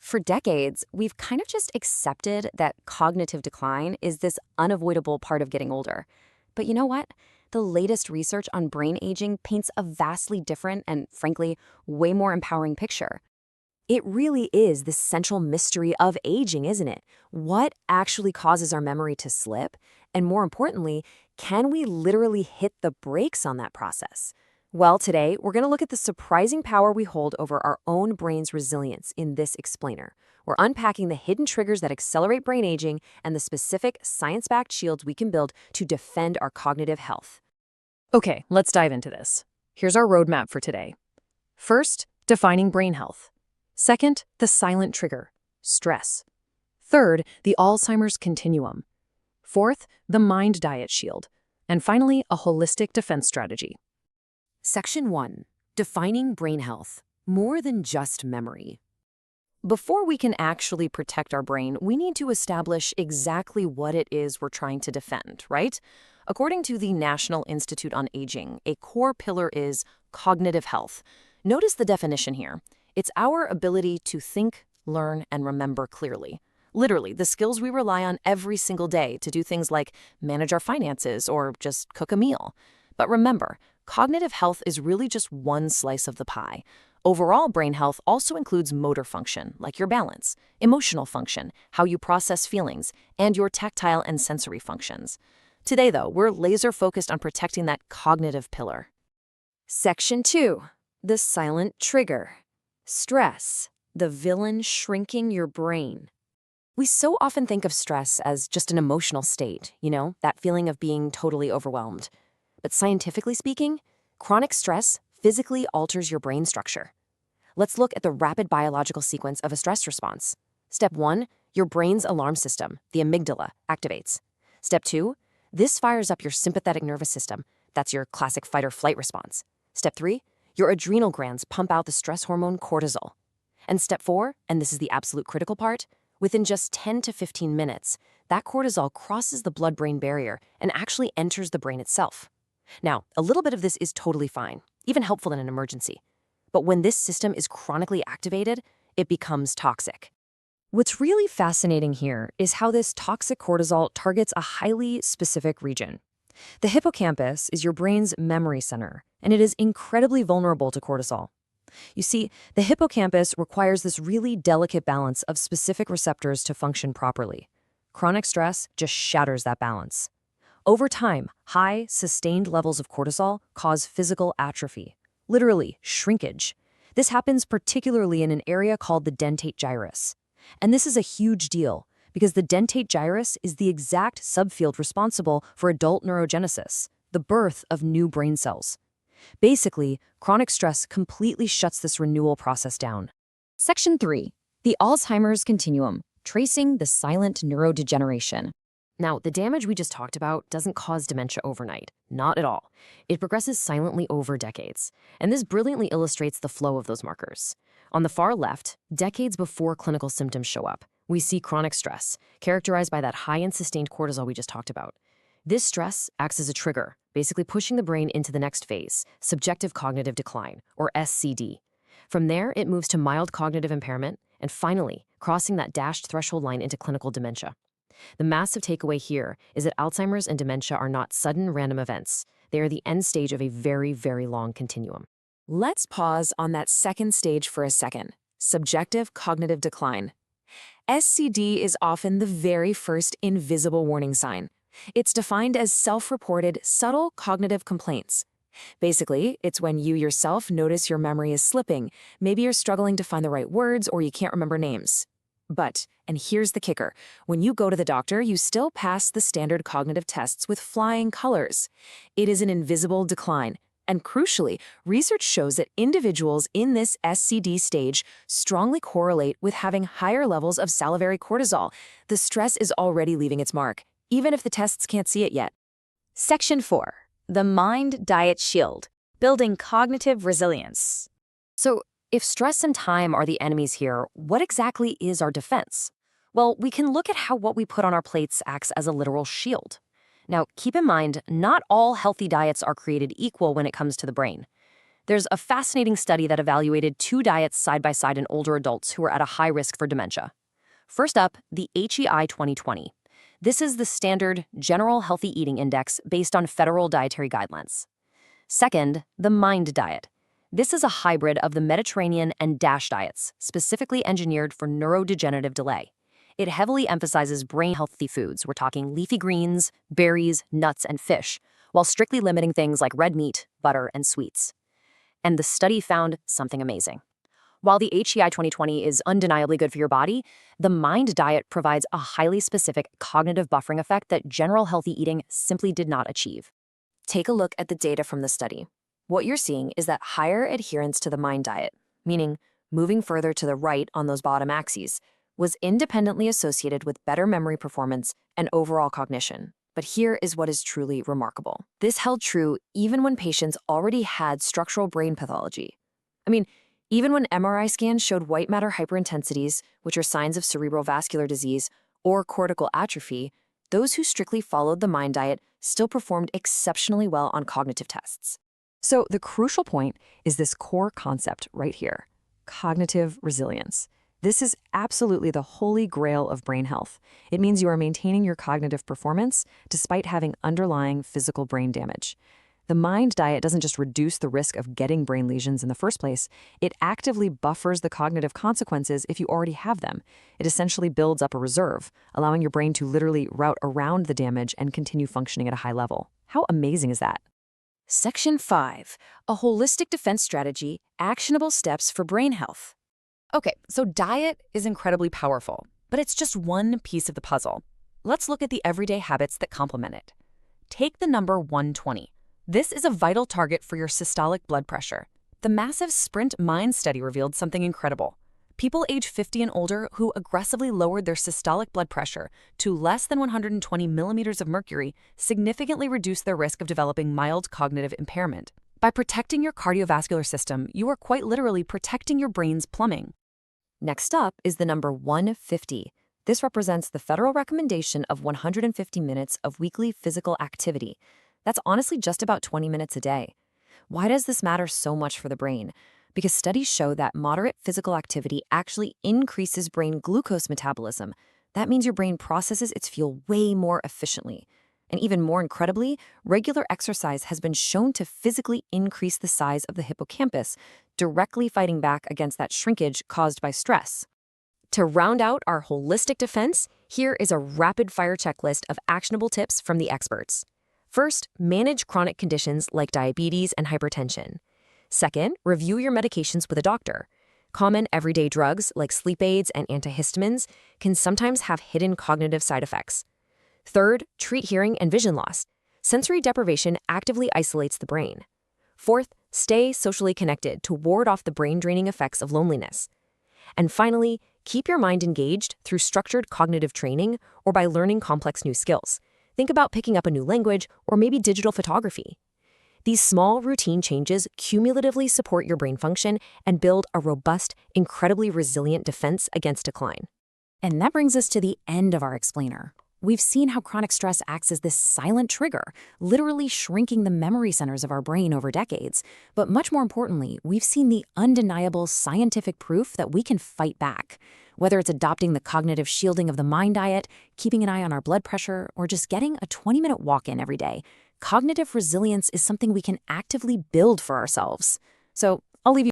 For decades, we've kind of just accepted that cognitive decline is this unavoidable part of getting older. But you know what? The latest research on brain aging paints a vastly different and, frankly, way more empowering picture. It really is the central mystery of aging, isn't it? What actually causes our memory to slip? And more importantly, can we literally hit the brakes on that process? Well, today, we're going to look at the surprising power we hold over our own brain's resilience in this explainer. We're unpacking the hidden triggers that accelerate brain aging and the specific science-backed shields we can build to defend our cognitive health. Okay, let's dive into this. Here's our roadmap for today. First, defining brain health. Second, the silent trigger, stress. Third, the Alzheimer's continuum. Fourth, the mind diet shield. And finally, a holistic defense strategy. Section 1. Defining brain health. More than just memory. Before we can actually protect our brain, we need to establish exactly what it is we're trying to defend, right? According to the National Institute on Aging, a core pillar is cognitive health. Notice the definition here. It's our ability to think, learn, and remember clearly. Literally, the skills we rely on every single day to do things like manage our finances or just cook a meal. But remember, cognitive health is really just one slice of the pie. Overall brain health also includes motor function, like your balance, emotional function, how you process feelings, and your tactile and sensory functions. Today, though, we're laser-focused on protecting that cognitive pillar. Section 2. The silent trigger. Stress, the villain shrinking your brain. We so often think of stress as just an emotional state, that feeling of being totally overwhelmed. But scientifically speaking, chronic stress physically alters your brain structure. Let's look at the rapid biological sequence of a stress response. Step 1, your brain's alarm system, the amygdala, activates. Step 2, this fires up your sympathetic nervous system. That's your classic fight or flight response. Step 3, your adrenal glands pump out the stress hormone cortisol. And step 4, and this is the absolute critical part, within just 10 to 15 minutes, that cortisol crosses the blood-brain barrier and actually enters the brain itself. Now, a little bit of this is totally fine, even helpful in an emergency. But when this system is chronically activated, it becomes toxic. What's really fascinating here is how this toxic cortisol targets a highly specific region. The hippocampus is your brain's memory center, and it is incredibly vulnerable to cortisol. You see, the hippocampus requires this really delicate balance of specific receptors to function properly. Chronic stress just shatters that balance. Over time, high, sustained levels of cortisol cause physical atrophy, literally shrinkage. This happens particularly in an area called the dentate gyrus. And this is a huge deal because the dentate gyrus is the exact subfield responsible for adult neurogenesis, the birth of new brain cells. Basically, chronic stress completely shuts this renewal process down. Section 3. The Alzheimer's continuum, tracing the silent neurodegeneration. Now, the damage we just talked about doesn't cause dementia overnight. Not at all. It progresses silently over decades. And this brilliantly illustrates the flow of those markers. On the far left, decades before clinical symptoms show up, we see chronic stress, characterized by that high and sustained cortisol we just talked about. This stress acts as a trigger, basically pushing the brain into the next phase, subjective cognitive decline, or SCD. From there, it moves to mild cognitive impairment, and finally, crossing that dashed threshold line into clinical dementia. The massive takeaway here is that Alzheimer's and dementia are not sudden random events. They are the end stage of a very, very long continuum. Let's pause on that second stage for a second. Subjective cognitive decline. SCD is often the very first invisible warning sign. It's defined as self-reported, subtle cognitive complaints. Basically, it's when you yourself notice your memory is slipping. Maybe you're struggling to find the right words or you can't remember names. But, and here's the kicker, when you go to the doctor, you still pass the standard cognitive tests with flying colors. It is an invisible decline. And crucially, research shows that individuals in this SCD stage strongly correlate with having higher levels of salivary cortisol. The stress is already leaving its mark, even if the tests can't see it yet. Section 4. The Mind Diet Shield, Building Cognitive Resilience. So, if stress and time are the enemies here, what exactly is our defense? Well, we can look at how what we put on our plates acts as a literal shield. Now, keep in mind, not all healthy diets are created equal when it comes to the brain. There's a fascinating study that evaluated two diets side by side in older adults who were at a high risk for dementia. First up, the HEI 2020. This is the standard General Healthy Eating Index based on federal dietary guidelines. Second, the MIND diet. This is a hybrid of the Mediterranean and DASH diets, specifically engineered for neurodegenerative delay. It heavily emphasizes brain-healthy foods. We're talking leafy greens, berries, nuts, and fish, while strictly limiting things like red meat, butter, and sweets. And the study found something amazing. While the HEI 2020 is undeniably good for your body, the MIND diet provides a highly specific cognitive buffering effect that general healthy eating simply did not achieve. Take a look at the data from the study. What you're seeing is that higher adherence to the MIND diet, meaning moving further to the right on those bottom axes, was independently associated with better memory performance and overall cognition. But here is what is truly remarkable. This held true even when patients already had structural brain pathology. Even when MRI scans showed white matter hyperintensities, which are signs of cerebral vascular disease, or cortical atrophy, those who strictly followed the MIND diet still performed exceptionally well on cognitive tests. So the crucial point is this core concept right here, cognitive resilience. This is absolutely the holy grail of brain health. It means you are maintaining your cognitive performance despite having underlying physical brain damage. The MIND diet doesn't just reduce the risk of getting brain lesions in the first place, it actively buffers the cognitive consequences if you already have them. It essentially builds up a reserve, allowing your brain to literally route around the damage and continue functioning at a high level. How amazing is that? Section 5, a holistic defense strategy, actionable steps for brain health. Okay, so diet is incredibly powerful, but it's just one piece of the puzzle. Let's look at the everyday habits that complement it. Take the number 120. This is a vital target for your systolic blood pressure. The massive Sprint Mind study revealed something incredible. People age 50 and older who aggressively lowered their systolic blood pressure to less than 120 millimeters of mercury significantly reduced their risk of developing mild cognitive impairment. By protecting your cardiovascular system, you are quite literally protecting your brain's plumbing. Next up is the number 150. This represents the federal recommendation of 150 minutes of weekly physical activity. That's honestly just about 20 minutes a day. Why does this matter so much for the brain? Because studies show that moderate physical activity actually increases brain glucose metabolism. That means your brain processes its fuel way more efficiently. And even more incredibly, regular exercise has been shown to physically increase the size of the hippocampus, directly fighting back against that shrinkage caused by stress. To round out our holistic defense, here is a rapid-fire checklist of actionable tips from the experts. First, manage chronic conditions like diabetes and hypertension. Second, review your medications with a doctor. Common everyday drugs like sleep aids and antihistamines can sometimes have hidden cognitive side effects. Third, treat hearing and vision loss. Sensory deprivation actively isolates the brain. Fourth, stay socially connected to ward off the brain-draining effects of loneliness. And finally, keep your mind engaged through structured cognitive training or by learning complex new skills. Think about picking up a new language or maybe digital photography. These small routine changes cumulatively support your brain function and build a robust, incredibly resilient defense against decline. And that brings us to the end of our explainer. We've seen how chronic stress acts as this silent trigger, literally shrinking the memory centers of our brain over decades. But much more importantly, we've seen the undeniable scientific proof that we can fight back. Whether it's adopting the cognitive shielding of the MIND diet, keeping an eye on our blood pressure, or just getting a 20-minute walk-in every day, cognitive resilience is something we can actively build for ourselves. So I'll leave you